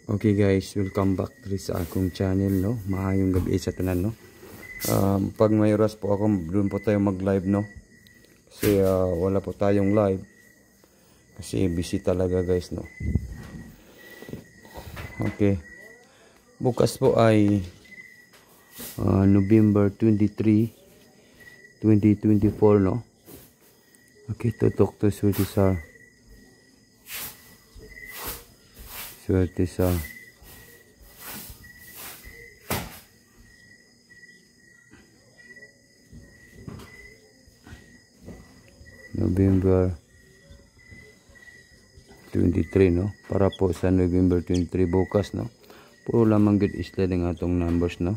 Okay guys, welcome back to sa akong channel, no. Maayong gabi sa tanan, no. Pag may oras po ako, doon po tayo mag-live, no. Kasi wala po tayong live. Kasi busy talaga guys, no. Okay. Bukas po ay November 23, 2024, no. Okay, tutok to Swerte sa November 23, no, para po sa November 23 bukas, no. Puro lamang good isla ng atong numbers, no.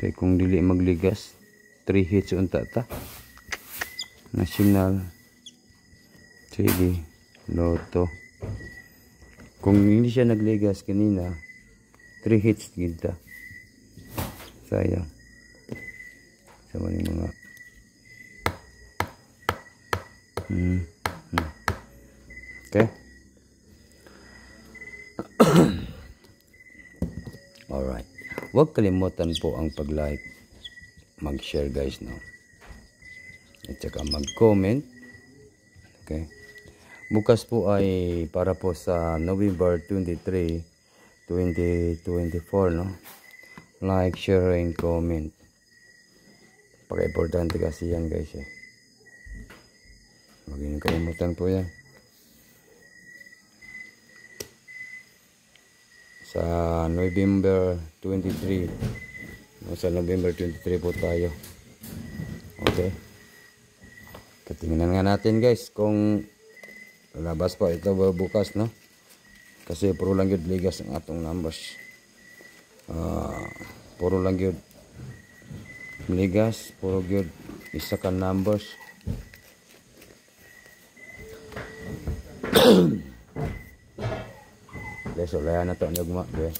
Kay kung dili magligas 3 hits unta ta. National CD Lotto. Kung hindi siya nagligas kanina 3 hits kita. Sayang. Sama ni mga okay. Alright. Huwag kalimutan po ang pag-like, mag-share guys, no. At saka mag-comment. Okay. Bukas po ay para po sa November 23, 2024, no. Like, share, and comment. Paka-importante kasi yan guys, eh. Huwag nyo kalimutan po yan. Sa November 23, sa November 23 po tayo. Okay. Katingnan nga natin guys kung lalabas pa ito bukas, no. Kasi puro lang yun ligas ang atong numbers. Puro lang yun ligas, puro yun isa ka numbers. So layan na ito ang nagma, okay.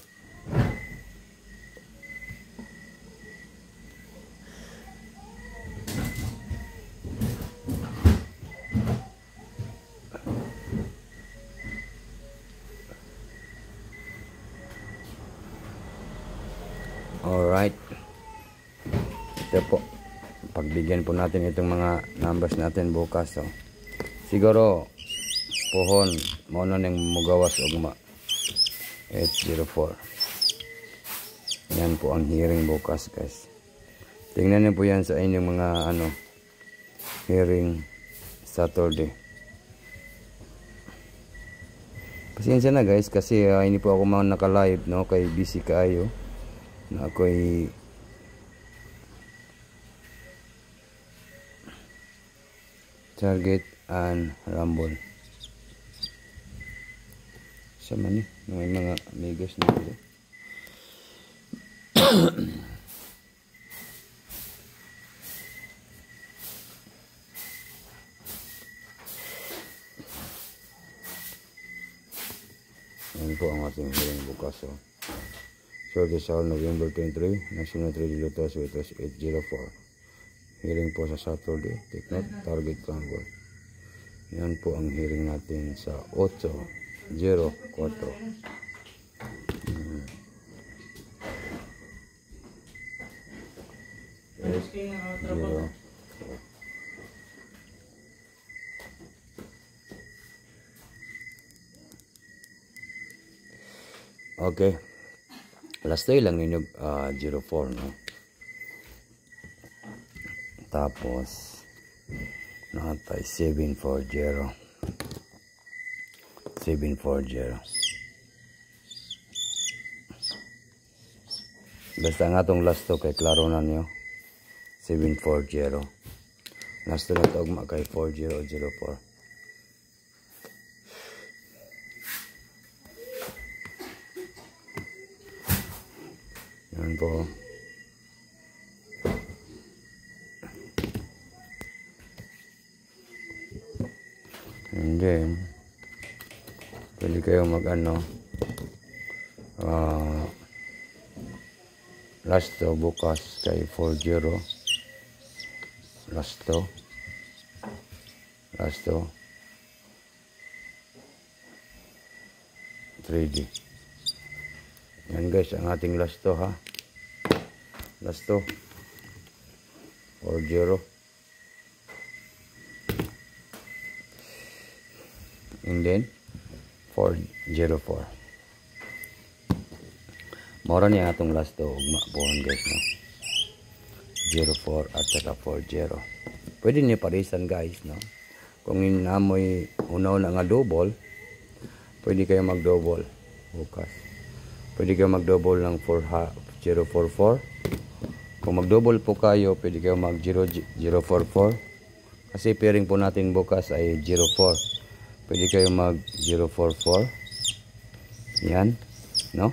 Alright. Ito po, pagbigyan po natin itong mga numbers natin bukas, so. Siguro pohon mauno ning mugawas ugma 804. Yan po ang hearing bukas guys. Tingnan niyo po yan sa inyong mga hearing Saturday. Pasensya na guys kasi hindi po ako naka-live, no, kay busy kaayo na ako'y target and rumble. Sama ni may mga megas na dito. Yan po ang ating hearing bukas, so. So this is November 23, National 3 Lotto, so it was 804. Hearing po sa Saturday, take note, target rumble. Yan po ang hearing natin sa 804. Okay. Last day lang ninyo 04, no. Tapos natay 740. Basta nga itong last to kay klaro na niyo 740. Last to na ito ugma kay 4004. Yan po. And then pwede kayo mag last to bukas kay 40. Last to 3D. Yan guys, ang ating last to ha. Last to. 4-0. And then 4-0-4. Mora niya atong last to. Ugma pohon guys no. 0-4 at saka 4-0. Pwede niya parisan guys no. Kung inamoy una-una nga double, pwede kayo mag-double bukas. Pwede kayo mag-double ng 0-4-4. Kung mag-double po kayo, pwede kayo mag-0-0-4-4. Kasi pairing po natin bukas ay 0-4. Pwede kayo mag-0-4-4. Yan, no?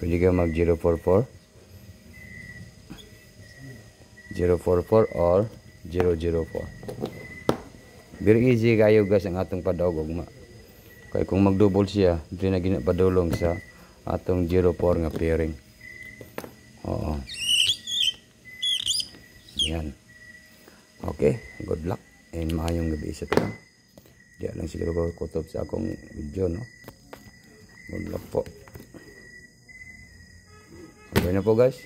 Pwede kayo mag-0-4-4. 0-4-4 or 0-0-4. Very easy kayo guys ang atong padawag ugma. Kaya kung mag-double siya, di na ginapadulong sa atong 0-4 nga pairing. Oo. Yan. Okay, good luck and maayong gabi sa tanan. Diyan lang siguro ko kutob sa akong video no. Good luck po. Okay na po guys.